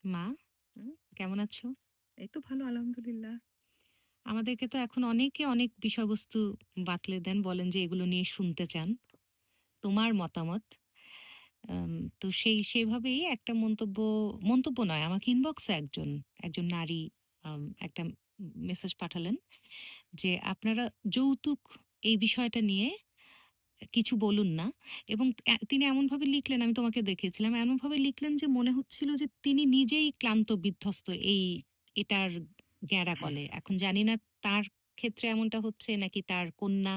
মা, হুম, কেমন আছো? এই তো ভালো আলহামদুলিল্লাহ। আমাদেরকে তো এখন অনেকে অনেক বিষয়বস্তু বাতলে দেন, বলেন যে এগুলো নিয়ে শুনতে চান। তোমার মতামত। আম তো সেভাবেই একটা মন্তব্য নয়, আমাকে ইনবক্সে একজন নারী একটা মেসেজ পাঠালেন যে, "আপনারা যৌতুক এই বিষয়টা নিয়ে কিছু বলুন না।" এবং তিনি এমনভাবে লিখলেন, আমি তোমাকে দেখিয়েছিলাম, এমনভাবে লিখলেন যে মনে হচ্ছিল যে তিনি নিজেই ক্লান্ত বিধ্বস্ত এটার গেঁড়াকলে। এখন জানি না তার ক্ষেত্রে এমনটা হচ্ছে নাকি তার কন্যা।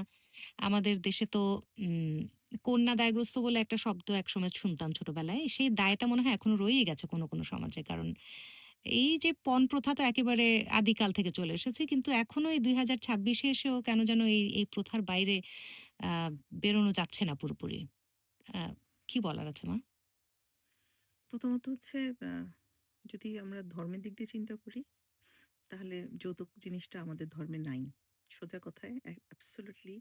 আমাদের দেশে তো উম কন্যা দায়গ্রস্ত বলে একটা শব্দ একসময় শুনতাম ছোটবেলায়। সেই দায়টা মনে হয় এখনো রয়েই গেছে কোনো সমাজে। কারণ এই যে পণ প্রথা তো একেবারে আদিকাল থেকে চলে এসেছে। কিন্তু এখনো এই ২০২৬ এ এসেও কেন যেন এই প্রথার বাইরে আ বেরোনো যাচ্ছে না পুরোপুরি। আ কি বলার আছে মা? প্রথমত হচ্ছে আ যদি আমরা ধর্মের দিক দিয়ে চিন্তা করি, তাহলে যৌতুক জিনিসটা আমাদের ধর্মে নাই। সোজা কথায় absolutely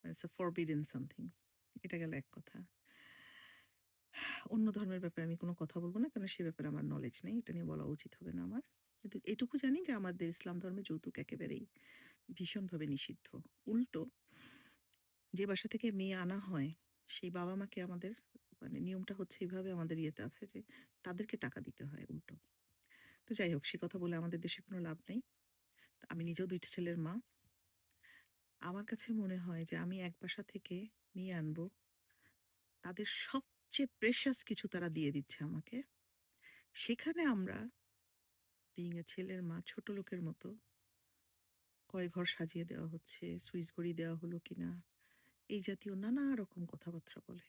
it's a forbidden something. এটা গেল এক কথা। অন্য ধর্মের ব্যাপারে আমি কোন কথা বলব না। কারণ সে ব্যাপারে আমার নলেজ নেই। এটা নিয়ে বলা উচিত হবে না আমার। কিন্তু এটুকু জানি যে আমাদের ইসলাম ধর্মে যৌতুক একেবারেই ভীষণভাবে নিষিদ্ধ। উল্টো যে বাসা থেকে মেয়ে আনা হয়, সেই বাবা-মাকে আমাদের মানে নিয়মটা হচ্ছে এভাবে আমাদের ইয়েতে আছে যে তাদেরকে টাকা দিতে হয় উল্টো। তো যাই হোক সে কথা বলে আমাদের দেশে কোনো লাভ নেই। আমি নিজেও ২ টা ছেলের মা। আমার কাছে মনে হয় যে আমি এক বাসা থেকে নিয়ে আনবো। তাদের সবচেয়ে প্রেশাস কিছু তারা দিয়ে দিচ্ছে আমাকে। সেখানে আমরা being a ছেলের মা ছোট লোকের মতো কয় ঘর সাজিয়ে দেওয়া হচ্ছে, সুইচ ঘড়ি দেওয়া হলো কিনা, এই জাতীয় নানা রকম কথাবার্তা বলে।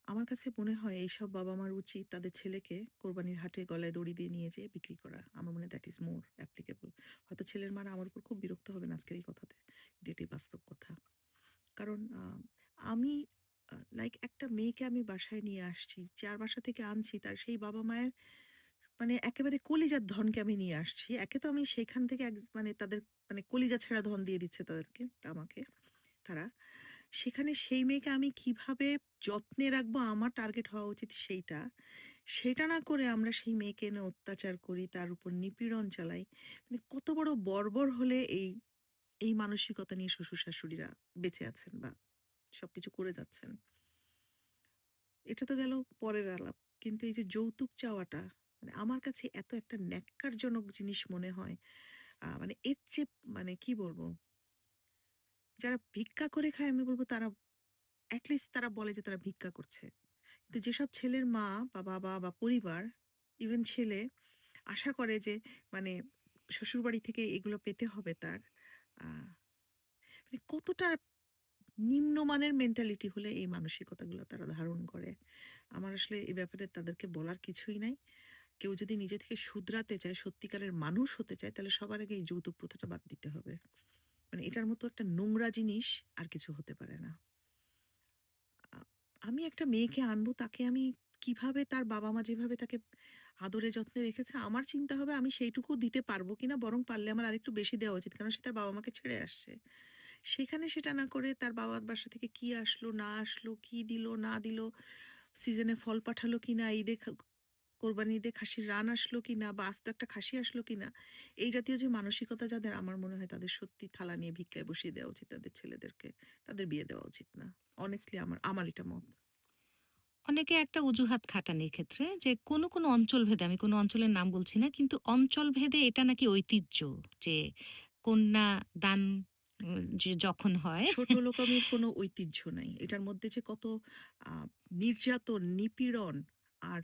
আমার কাছে মনে হয় এইসব বাবা-মার উচিত তাদের ছেলেকে কোরবানির হাটে গলায় দড়ি দিয়ে নিয়ে যেয়ে বিক্রি করা। আমার মনে হয় দ্যাট ইস মোর অ্যাপ্লিকেবল। হয়তো ছেলের মারা আমার উপর খুব বিরক্ত হবেন আজকের এই কথাতে। কিন্তু এটাই বাস্তব কথা। কারণ আমি লাইক একটা মেয়েকে আমি বাসায় নিয়ে আসছি। যার বাসা থেকে আনছি তার সেই বাবা-মায়ের মানে একেবারে কলিজার ধনকে আমি নিয়ে আসছি। একে তো আমি সেখান থেকে মানে তাদের মানে কলিজা ছেঁড়া ধন দিয়ে দিচ্ছে তাদেরকে আমাকে তারা। সেখানে সেই মেয়েকে আমি কিভাবে যত্নে রাখবো আমার টার্গেট হওয়া উচিত সেইটা। সেটা না করে আমরা সেই মেয়েকে এনে অত্যাচার করি, তার উপর নিপীড়ন চালাই। মানে কত বড় বর্বর হলে এই মানসিকতা নিয়ে শ্বশুর-শাশুড়িরা বেঁচে আছেন বা সবকিছু করে যাচ্ছেন। এটা তো গেল পরের আলাপ। কিন্তু এই যে যৌতুক চাওয়াটা মানে আমার কাছে এত একটা ন্যক্কারজনক জিনিস মনে হয়। মানে এর চেয়ে মানে কি বলবো? যারা ভিক্ষা করে খায় আমি বলব তারা এট লিস্ট তারা বলে যে তারা ভিক্ষা করছে। কিন্তু যেসব ছেলের মা বা বাবা বা পরিবার ইভেন ছেলে আশা করে যে মানে শ্বশুরবাড়ি থেকে এগুলো পেতে হবে তার। আ মানে কতটা নিম্নমানের মেন্টালিটি হলে এই মানসিকতাগুলো তারা ধারণ করে। আমার আসলে এই ব্যাপারে তাদেরকে বলার কিছুই নাই। কেউ যদি নিজে থেকে শুধরাতে চায়, সত্যিকারের মানুষ হতে চায়, তাহলে সবার আগে এই যৌতুক প্রথাটা বাদ দিতে হবে। মানে এটার মতো একটা নোংরা জিনিস আর কিছু হতে পারে না। আ আমি একটা মেয়েকে আনবো তাকে আমি কিভাবে তার বাবা-মা যেভাবে তাকে আদরে যত্নে রেখেছে আমার চিন্তা হবে আমি সেইটুকু দিতে পারবো কিনা বরং পারলে আমার আরেকটু বেশি দেওয়া উচিত। কারণ সে তার বাবা-মাকে ছেড়ে আসছে। সেখানে সেটা না করে তার বাবার বাসা থেকে কি আসলো না আসলো, কি দিল না দিল, সিজনে ফল পাঠালো কিনা, ঈদে কোরবানির ঈদে খাসির রান আসলো কিনা বা আস্ত একটা খাসি আসলো কিনা। এই জাতীয় যে মানসিকতা যাদের আমার মনে হয় তাদের সত্যি থালা নিয়ে ভিক্ষায় বসিয়ে দেওয়া উচিত তাদের ছেলেদেরকে। তাদের বিয়ে দেওয়া উচিত না। honestly আমার এটা মত। অনেকে একটা অজুহাত খাটান এক্ষেত্রে যে কোনো অঞ্চলভেদে, আমি কোনো অঞ্চলের নাম বলছি না, কিন্তু অঞ্চলভেদে এটা নাকি ঐতিহ্য যে কন্যা দান যে যখন হয়। ছোট লোকামির কোনো ঐতিহ্য নাই। এটার মধ্যে যে কত আ নির্যাতন, নিপীড়ন আর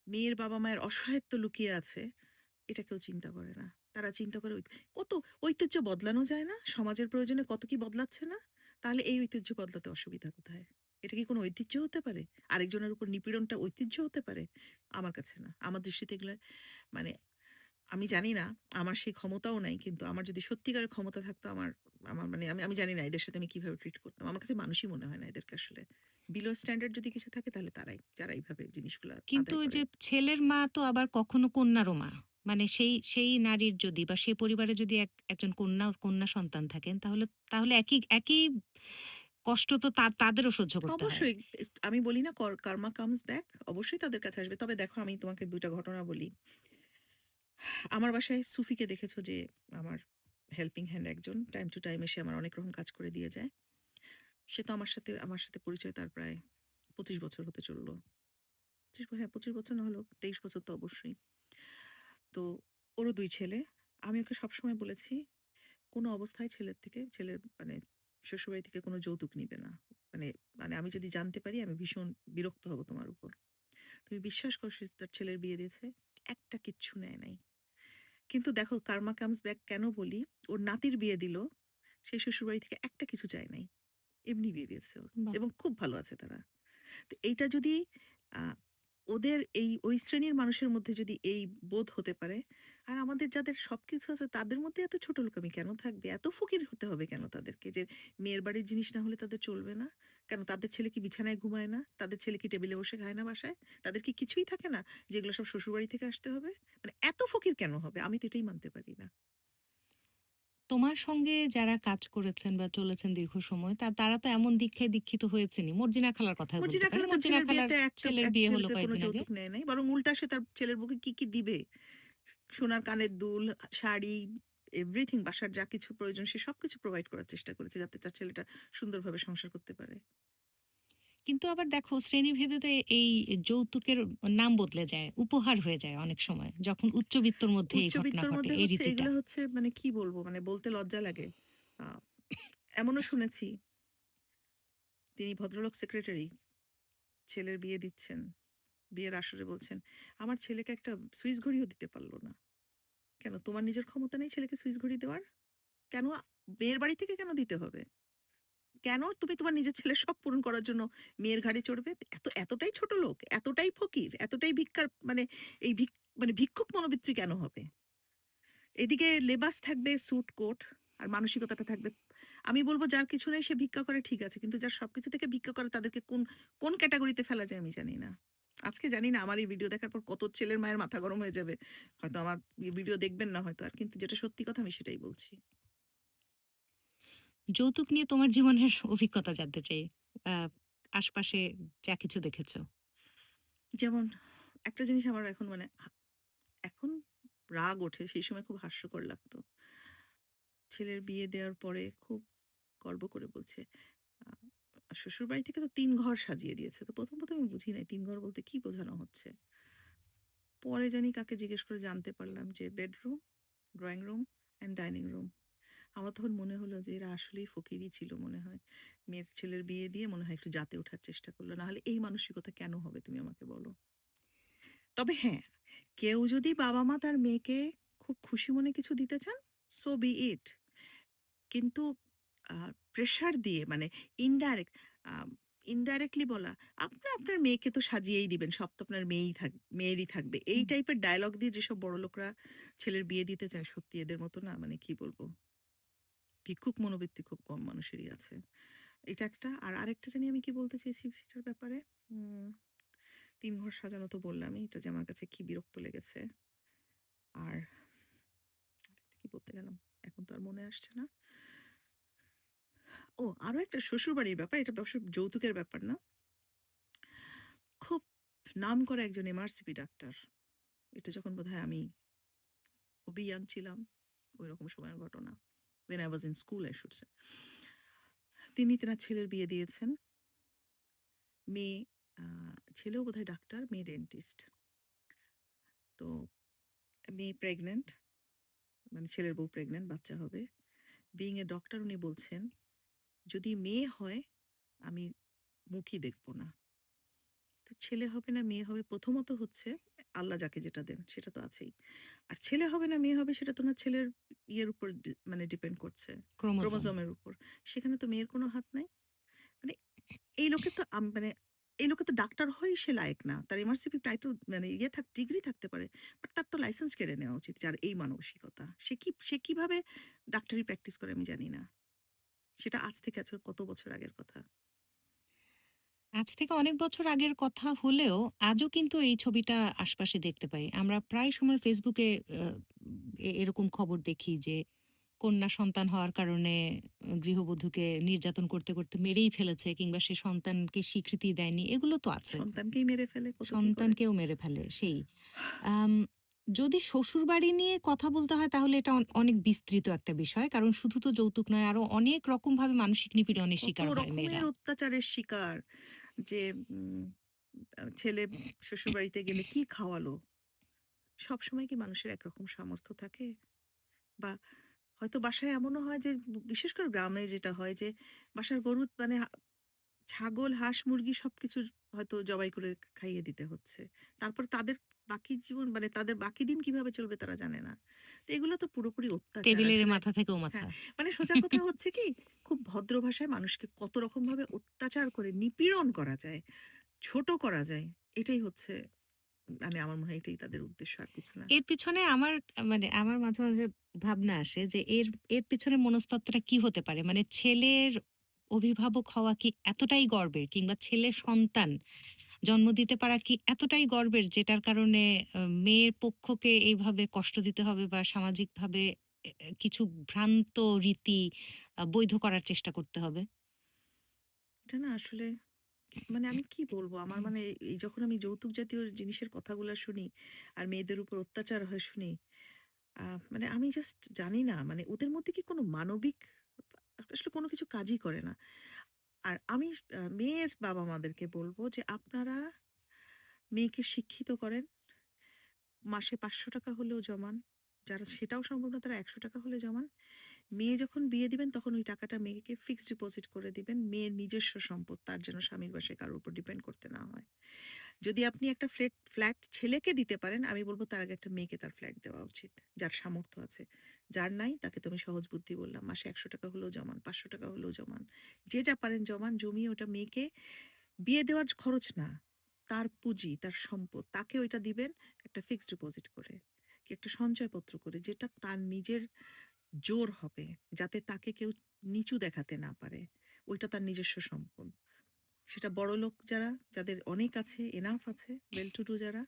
মেয়ের বাবা-মায়ের অসহায়ত্ব লুকিয়ে আছে, এটা কেউ চিন্তা করে না। তারা চিন্তা করে কত ঐতিহ্য বদলানো যায় না? সমাজের প্রয়োজনে কত কি বদলাচ্ছে না? তাহলে এই ঐতিহ্য বদলাতে অসুবিধা কোথায়? এটা কি কোনো ঐতিহ্য হতে পারে? আরেকজনের উপর নিপীড়নটা ঐতিহ্য হতে পারে? আমার কাছে না। আমার দৃষ্টিতে এগুলা মানে আমি জানি না, আমার সেই ক্ষমতাও নাই। কিন্তু আমার যদি সত্যিকারের ক্ষমতা থাকতো আমার আমার মানে আমি জানি না এদের সাথে আমি কিভাবে ট্রিট করতাম। আমার কাছে মানুষই মনে হয় না এদেরকে আসলে। বিলো স্ট্যান্ডার্ড যদি কিছু থাকে তাহলে তারাই, যারা এইভাবে জিনিসগুলা কিন্তু আদায় ওই করে। যে ছেলের মা তো আবার কখনো কন্যারও মা। মানে সেই নারীর যদি বা সেই পরিবারে যদি একজন কন্যা সন্তান থাকেন, তাহলে তাহলে একই কষ্ট তো তাদেরও সহ্য করতে হয়। অবশ্যই আমি বলি না কার্মা কামস ব্যাক, অবশ্যই তাদের কাছে আসবে। তবে দেখো আমি তোমাকে ২ টা ঘটনা বলি। আমার বাসায় সুফিকে দেখেছো যে আমার হেল্পিং হ্যান্ড একজন টাইম টু টাইম এসে আমার অনেক রকম কাজ করে দিয়ে যায়। সে তো আমার সাথে পরিচয় তার প্রায় ২৫ বছর হতে চলল। ২৫ বছর না হলেও ২৩ বছর তো অবশ্যই। তো ওরও ২ ছেলে। আমি ওকে সবসময় বলেছি, "কোনো অবস্থায় ছেলের মানে শ্বশুরবাড়ি থেকে কোনো যৌতুক নিবে না। মানে মানে আমি যদি জানতে পারি আমি ভীষণ বিরক্ত হব তোমার উপর।" তুমি বিশ্বাস করো সে তার ছেলের বিয়ে দিয়েছে। একটা কিচ্ছু নেয় নাই। কিন্তু দেখো কার্মা কামস ব্যাক কেন বলি? ওর নাতির বিয়ে দিল। সে শ্বশুরবাড়ি থেকে একটা কিছু চায় নাই। এমনি বিয়ে দিয়েছে ওর বাহ! এবং খুব ভালো আছে তারা। তো এইটা যদি আ ওদের ওই শ্রেণীর মানুষের মধ্যে যদি এই বোধ হতে পারে, আর আমাদের যাদের সবকিছু আছে তাদের মধ্যে এত ছোট লোকামি কেন থাকবে? এত ফকির হতে হবে কেন তাদেরকে? যে মেয়ের বাড়ির জিনিস না হলে তাদের চলবে না? কেন তাদের ছেলে কি বিছানায় ঘুমায় না? তাদের ছেলে কি টেবিলে বসে খায় না বাসায়? তাদের কি কিছুই থাকে না? যেগুলো সব শ্বশুরবাড়ি থেকে আসতে হবে? মানে এত ফকির কেন হবে? আমি তো এটাই মানতে পারি না। তোমার সঙ্গে যারা কাজ করেছেন বা চলেছেন দীর্ঘ সময় তারা তো এমন দীক্ষায় দীক্ষিত হয়েছেনই। মর্জিনা খালার কথাই বলতে মর্জিনা পারি। খালা তার মর্জিনা ছেলের খালার বিয়েতে ছেলের এক বিয়ে হলো ছেলেকে কোনো কয়েকদিন আগে। যৌতুক নেয় নাই। বরং উল্টা সে তার ছেলের বউকে কি দিবে? সোনার কানের দুল, শাড়ি, এভরিথিং বাসার যা কিছু প্রয়োজন সে সবকিছু প্রোভাইড করার চেষ্টা করেছে যাতে তার ছেলেটা সুন্দরভাবে সংসার করতে পারে। কিন্তু আবার দেখো শ্রেণীভেদে তো এই যৌতুকের নাম বদলে যায়। উপহার হয়ে যায় অনেক সময়। যখন উচ্চবিত্তর মধ্যে এই ঘটনা উচ্চবিত্তর ঘটে, মধ্যে এই হচ্ছে রীতিটা। এগুলো হচ্ছে মানে কি বলবো? মানে বলতে লজ্জা লাগে। আ এমনও শুনেছি তিনি ভদ্রলোক সেক্রেটারি, ছেলের বিয়ে দিচ্ছেন। বিয়ের আসরে বলছেন, "আমার ছেলেকে একটা সুইস ঘড়িও দিতে পারল না। কেন তোমার নিজের ক্ষমতা নেই ছেলেকে সুইস ঘড়ি দেওয়ার? কেন মেয়ের বাড়ি থেকে কেন দিতে হবে?" কেন তুমি তোমার নিজের ছেলের শখ পূরণ করার জন্য মেয়ের ঘাড়ে চড়বে? এতটাই ছোট লোক, এতটাই ফকির, এতটাই ভিক্ষার মানে এই মানে ভিক্ষুক মনোবৃত্তি কেন হবে? এদিকে লেবাস থাকবে স্যুট কোট আর মানসিকতাটা থাকবে আমি বলব যার কিছু নেই সে ভিক্ষা করে ঠিক আছে। কিন্তু যার সবকিছু থেকে ভিক্ষা করে তাদেরকে কোন ক্যাটেগরিতে ফেলা যায় আমি জানি না। আজকে জানি না আমার এই ভিডিও দেখার পর কত ছেলের মায়ের মাথা গরম হয়ে যাবে। হয়তো আমার ভিডিও দেখবেন না হয়তো আর। কিন্তু যেটা সত্যি কথা আমি সেটাই বলছি। যৌতুক নিয়ে তোমার জীবনের অভিজ্ঞতা জানতে চাই। আ আশপাশে যা কিছু দেখেছ। যেমন একটা জিনিস আমার এখন মানে এখন রাগ ওঠে, সেই সময় খুব হাস্যকর লাগতো। ছেলের বিয়ে দেওয়ার পরে খুব গর্ব করে বলছে, শ্বশুরবাড়ি থেকে তো ৩ ঘর সাজিয়ে দিয়েছে। তো ১ম আমি বুঝি নাই ৩ ঘর বলতে কি বোঝানো হচ্ছে? পরে জানি কাকে জিজ্ঞেস করে জানতে পারলাম যে bedroom, drawing room and dining room. আমার তখন মনে হলো যে এরা আসলেই ফকিরই ছিল মনে হয়। ছেলের বিয়ে দিয়ে মনে হয় একটু জাতে ওঠার চেষ্টা করল। নাহলে এই মানসিকতা কেন হবে তুমি আমাকে বলো? তবে হ্যাঁ, কেউ যদি বাবা-মা তার মেয়েকে খুব খুশি মনে কিছু দিতে চান, সো বি ইট। কিন্তু আ প্রেশার দিয়ে মানে ইনডাইরেক্ট আম ইনডাইরেক্টলি বলা, আপনার মেয়েকে তো সাজিয়েই দিবেন। সব তো আপনার মেয়েরই থাকবে।" এই হুম। টাইপের ডায়ালগ দিয়ে যেসব বড়লোকরা ছেলের বিয়ে দিতে চায়, সত্যি এদের মতো না মানে কি বলবো? ভিক্ষুক মনোবৃত্তি খুব কম মানুষেরই আছে। এটা একটা। আর আরেকটা জানি আমি কি বলতে চেয়েছি সেটার ব্যাপারে? উম ৩ ঘর সাজানো তো বললামই। এটা যে আমার কাছে কি বিরক্ত লেগেছে। আর আরেকটা কি বলতে গেলাম? এখন তো আর মনে আসছে না। ও আরো একটা শ্বশুরবাড়ির ব্যাপার। এটা অবশ্য যৌতুকের ব্যাপার না। খুব নামকরা একজন এমআরসিপি ডাক্তার। এটা যখন বোধহয় আমি খুবই ইয়াং ছিলাম। ঐরকম সময়ের ঘটনা। When I was in school I should say. তিনি তেনার ছেলের বিয়ে দিয়েছেন। মেয়ে আ ছেলেও বোধহয় ডাক্তার, মেয়ে ডেন্টিস্ট। তো মেয়ে প্রেগন্যান্ট মানে ছেলের বউ প্রেগন্যান্ট, বাচ্চা হবে। বিইং এ ডক্টর উনি বলছেন, "যদি মেয়ে হয় আমি মুখই দেখব না।" তো ছেলে হবে না মেয়ে হবে প্রথমত হচ্ছে আল্লাহ যাকে যেটা দেন সেটা তো আছেই। আর ছেলে হবে না মেয়ে হবে সেটা তো না ছেলের ইয়ের উপর মানে ডিপেন্ড করছে। ক্রোমোজোম। ক্রোমোজোমের উপর। সেখানে তো মেয়ের কোনো হাত নাই। মানে এই লোকের তো মানে এই লোকের তো ডাক্তার হয়েই সে লায়েক না। তার এমআরসিপি টাইটেল মানে ডিগ্রি থাকতে পারে। বাট তার তো লাইসেন্স কেড়ে নেওয়া উচিত যার এই মানসিকতা। সে কিভাবে ডাক্তারি প্র্যাকটিস করে আমি জানি না। সেটা আজ থেকে কত বছর আগের কথা। আজ থেকে অনেক বছর আগের কথা হলেও আজও কিন্তু এই ছবিটা আশপাশে দেখতে পাই। আমরা প্রায় সময় ফেসবুকে এরকম খবর দেখি যে কন্যা সন্তান হওয়ার কারণে গৃহবধূকে নির্যাতন করতে, করতে মেরেই ফেলেছে কিংবা সে সন্তানকে স্বীকৃতি দেয়নি। এগুলো তো আছে। সন্তানকেই মেরে ফেলে কত কি করে। সন্তানকেও মেরে ফেলে সেই। আম যদি শ্বশুরবাড়ি নিয়ে কথা বলতে হয় তাহলে এটা অনেক বিস্তৃত একটা বিষয়। কারণ শুধু তো যৌতুক নয়, আরো অনেক রকমভাবে মানসিক নিপীড়নের কত শিকার হয় মেয়েরা। রকমের অত্যাচারের শিকার যে ছেলে শ্বশুরবাড়িতে গেলে কি খাওয়ালো? সবসময় কি মানুষের একরকম সামর্থ্য থাকে? বা হয়তো বাসায় এমনও হয় যে বিশেষ করে গ্রামে যেটা হয় যে বাসার গরু মানে ছাগল, হাঁস, মুরগি সবকিছু হয়তো জবাই করে খাইয়ে দিতে হচ্ছে। তারপর তাদের বাকি জীবন মানে তাদের বাকি দিন কিভাবে চলবে তারা জানে না। তো এগুলো তো পুরোপুরি অত্যাচার টেবিলের এ আসলে। মাথা থেকেও হ্যাঁ, মাথা। মানে সোজা কথা হচ্ছে কি খুব ভদ্র ভাষায় মানুষকে কত রকমভাবে অত্যাচার করে নিপীড়ন করা যায়, ছোট করা যায়। এটাই হচ্ছে মানে আমার মনে হয় এটাই তাদের উদ্দেশ্য আর কিছু না। এর পিছনে আমার মানে আমার মাঝে, মাঝে ভাবনা আসে যে এর পিছনে মনস্তত্ত্বটা কি হতে পারে? মানে ছেলের অভিভাবক হওয়া কি এতটাই গর্বের? কিংবা ছেলে সন্তান জন্ম দিতে পারা কি এতটাই গর্বের যেটার কারণে মেয়ের পক্ষকে এইভাবে কষ্ট দিতে হবে বা সামাজিকভাবে কিছু ভ্রান্ত রীতি বৈধ করার চেষ্টা করতে হবে? এটা না আসলে মানে আমি কি বলবো? আমার মানে এই যখন আমি যৌতুক জাতীয় জিনিসের কথাগুলা শুনি, আর মেয়েদের উপর অত্যাচার হয় শুনি, আ মানে আমি জাস্ট জানি না মানে ওদের মধ্যে কি কোনো মানবিক আসলে কোনো কিছু কাজই করে না। আর আমি মেয়ের বাবা-মাদেরকে বলব যে আপনারা মেয়েকে শিক্ষিত করেন। মাসে ৳৫০০ হলেও জমান। যারা সেটাও সম্ভব না তারা ৳১০০ হলে জমান। মেয়ে যখন বিয়ে দিবেন তখন ওই টাকাটা মেয়েকে ফিক্সড ডিপোজিট করে দিবেন। মেয়ের নিজস্ব সম্পদ তার যেন স্বামীর বাসায় কারোর উপর ডিপেন্ড করতে না হয়। যদি আপনি একটা ফ্ল্যাট ছেলেকে দিতে পারেন, আমি বলব তার আগে একটা মেয়েকে তার ফ্ল্যাট দেওয়া উচিত। যার সামর্থ্য আছে। যার নাই তাকে তো আমি সহজ বুদ্ধি বললাম। মাসে ৳১০০ হলেও জমান, ৳৫০০ হলেও জমান। যে যা পারেন জমান, জমিয়ে ওটা মেয়েকে বিয়ে দেওয়ার খরচ না। তার পুঁজি, তার সম্পদ। তাকে ওইটা দিবেন একটা ফিক্সড ডিপোজিট করে। কি একটা সঞ্চয়পত্র করে যেটা তার নিজের জোর হবে। যাতে তাকে কেউ নিচু দেখাতে না পারে। ওইটা তার নিজস্ব সম্পদ। সেটা বড়লোক যারা, যাদের অনেক আছে, এনাফ আছে, ওয়েল টু ডু যারা,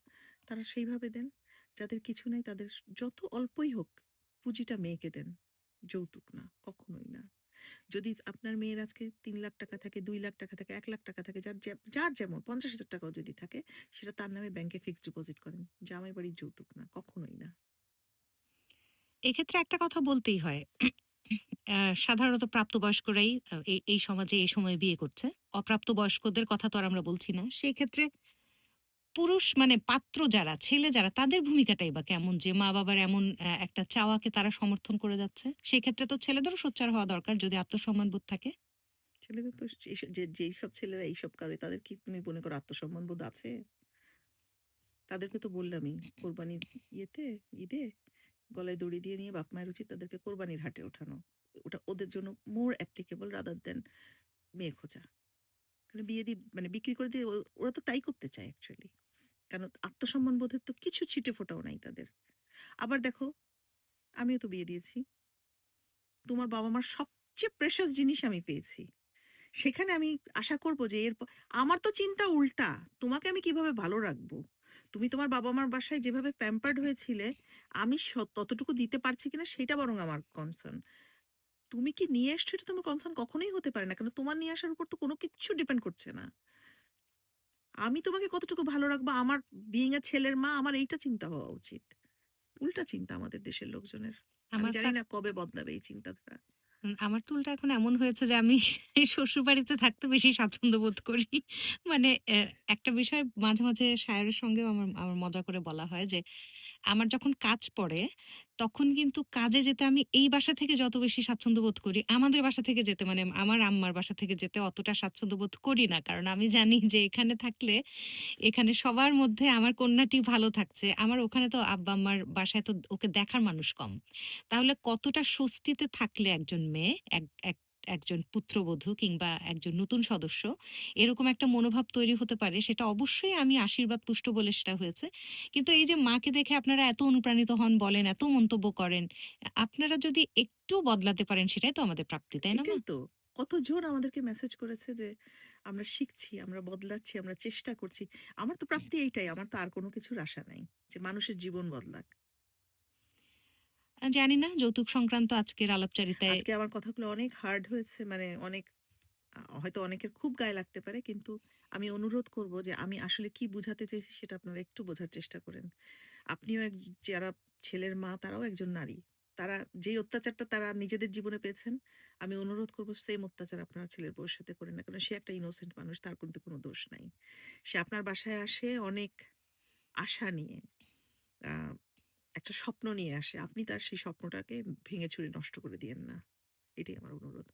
তারা সেইভাবে দেন। যাদের কিছু নেই তাদের যত অল্পই হোক, পুঁজিটা মেয়েকে দেন। যৌতুক না, কখনোই না। যদি আপনার মেয়ের আজকে ৳৩,০০,০০০ থাকে, ৳2,০০,000 থাকে, ৳1,00,000 থাকে, যার যেমন ৳50,000 টাকাও যদি থাকে, সেটা তার নামে ব্যাংকে ফিক্সড ডিপোজিট করেন। জামাই বাড়ির যৌতুক না, কখনোই না। এক্ষেত্রে একটা কথা বলতেই হয়। সাধারণত প্রাপ্তবয়স্করাই এই সমাজে এই সময়ে বিয়ে করছে। অপ্রাপ্তবয়স্কদের কথা তো আর আমরা বলছি না। সেক্ষেত্রে পুরুষ মানে পাত্র যারা, ছেলে যারা তাদের ভূমিকাটাই বা কেমন? যে মা-বাবার এমন একটা চাওয়াকে তারা সমর্থন করে যাচ্ছে। সেক্ষেত্রে তো ছেলেদেরও সোচ্চার হওয়া দরকার যদি আত্মসম্মানবোধ থাকে। ছেলেদের তো যেইসব ছেলেরা এইসব করে তাদের কি তুমি মনে করো আত্মসম্মান বোধ আছে? তাদেরকে তো বললামই কোরবানির ইয়েতে, ঈদে গলায় দড়ি দিয়ে নিয়ে বাপ মায়ের উচিত তাদেরকে কোরবানির হাটে ওঠানো। ওটা ওদের জন্য মোর অ্যাপ্লিকেবল রাদার দ্যান মেয়ে খোঁজা। মানে বিয়ে দিয়ে মানে বিক্রি করে দিয়ে ওরা তো তাই করতে চায় অ্যাকচুয়ালি। কারণ আত্মসম্মান বোধের তো কিছু ছিটে ফোঁটাও নাই তাদের। আবার দেখো আমিও তো বিয়ে দিয়েছি। তোমার বাবা-মার সবচেয়ে প্রেশাস জিনিস আমি পেয়েছি। সেখানে আমি আশা করব যে আমার তো চিন্তা উল্টা। তোমাকে আমি কিভাবে ভালো রাখবো? তুমি তোমার বাবা-মার বাসায় যেভাবে প্যাম্পার্ড হয়েছিলে, আমি ততটুকু দিতে পারছি কিনা সেটা বরং আমার কনসার্ন। তুমি কি নিয়ে এসছো এটা তোমার কনসার্ন কখনোই হতে পারে না। কারণ তোমার নিয়ে আসার উপর তো কোনো কিচ্ছু ডিপেন্ড করছে না। আমি তোমাকে কতটুকু ভালো রাখবো আমার বিইং আ ছেলের মা আমার এইটা চিন্তা হওয়া উচিত। উল্টা চিন্তা আমাদের দেশের লোকজনের। আমি আমার জানি তা না কবে বদলাবে এই চিন্তাধারা। আমার তো উল্টা এখন এমন হয়েছে যে আমি শ্বশুরবাড়িতে থাকতে বেশি স্বাচ্ছন্দ্য বোধ করি। মানে একটা বিষয় মাঝে, মাঝে শায়রের সঙ্গেও আমার আমার মজা করে বলা হয় যে আমার যখন কাজ পড়ে, তখন কিন্তু কাজে যেতে আমি এই বাসা থেকে যত বেশি স্বাচ্ছন্দ্য বোধ করি, আমাদের বাসা থেকে যেতে মানে আমার আম্মার বাসা থেকে যেতে অতটা স্বাচ্ছন্দ্য বোধ করি না। কারণ আমি জানি যে এখানে থাকলে, এখানে সবার মধ্যে আমার কন্যাটি ভালো থাকছে। আমার ওখানে তো আব্বা-আম্মার বাসায় তো ওকে দেখার মানুষ কম। তাহলে কতটা স্বস্তিতে থাকলে একজন মেয়ে, একজন পুত্রবধূ কিংবা একজন নতুন সদস্য এরকম একটা মনোভাব তৈরি হতে পারে সেটা অবশ্যই আমি আশীর্বাদ পুষ্ট বলে সেটা হয়েছে। কিন্তু এই যে মাকে দেখে আপনারা এত অনুপ্রাণিত হন, বলেন, এত মন্তব্য করেন, আপনারা যদি একটু বদলাতে পারেন সেটাই তো আমাদের প্রাপ্তি, তাই না মা? এটাই তো। কতজন আমাদেরকে মেসেজ করেছে যে আমরা শিখছি, আমরা বদলাচ্ছি, আমরা চেষ্টা করছি। আমার তো প্রাপ্তি এইটাই। আমার তো আর কোনো কিছুর আশা নাই। যে মানুষের জীবন বদলাক। জানি না যৌতুক সংক্রান্ত আজকের আলাপচারিতায় আজকে আমার কথাগুলো অনেক হার্ড হয়েছে, মানে অনেক হয়তো অনেকের খুব গায়ে লাগতে পারে। কিন্তু আমি অনুরোধ করব যে আমি আসলে কি বুঝাতে চেয়েছি সেটা আপনারা একটু বোঝার চেষ্টা করেন। আপনিও যারা ছেলের মা তারাও একজন নারী। তারা যেই অত্যাচারটা তারা নিজেদের জীবনে পেয়েছেন, আমি অনুরোধ করব সেম অত্যাচার আপনার ছেলের বউয়ের সাথে করেন না। কারণ সে একটা ইনোসেন্ট মানুষ, তার কিন্তু কোনো দোষ নাই। সে আপনার বাসায় আসে অনেক আশা নিয়ে, আ একটা স্বপ্ন নিয়ে আসে। আপনি তার সেই স্বপ্নটাকে ভেঙে চুরে নষ্ট করে দিয়েন না। এটাই আমার অনুরোধ।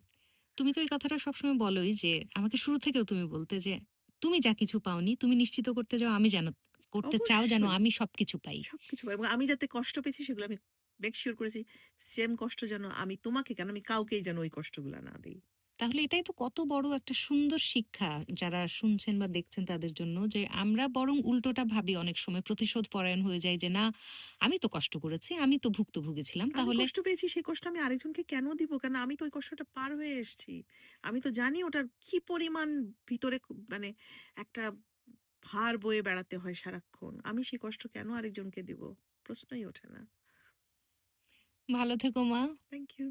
তুমি তো এই কথাটা সবসময় বলোই যে আমাকে শুরু থেকেও তুমি বলতে যে, "তুমি যা কিছু পাওনি তুমি নিশ্চিত করতে যাও আমি যেন করতে চাও যেন অবশ্যই আমি সবকিছু পাই।" সবকিছু এবং আমি যাতে কষ্ট পেয়েছি সেগুলো আমি মেক সিউর করেছি সেম কষ্ট যেন আমি তোমাকে কেন, আমি কাউকেই যেন ওই কষ্টগুলা না দেই। তাহলে এটাই তো কত বড় একটা সুন্দর শিক্ষা যারা শুনছেন বা দেখছেন তাদের জন্য যে আমরা বরং উল্টোটা ভাবি অনেক সময় প্রতিশোধ পরায়ণ হয়ে যাই যে না আমি তো কষ্ট করেছি আমি তো ভুক্তভোগী ছিলাম আমি তাহলে কষ্ট পেয়েছি সেই কষ্ট আমি আরেকজনকে কেন দিব? কেন আমি তো ওই কষ্টটা পার হয়ে এসেছি। আমি তো জানি ওটার কি পরিমাণ ভিতরে মানে একটা ভার বয়ে বেড়াতে হয় সারাক্ষণ। আমি সেই কষ্ট কেন আরেকজনকে দিব? প্রশ্নই ওঠে না। ভালো থেকো মা থ্যাংক ইউ।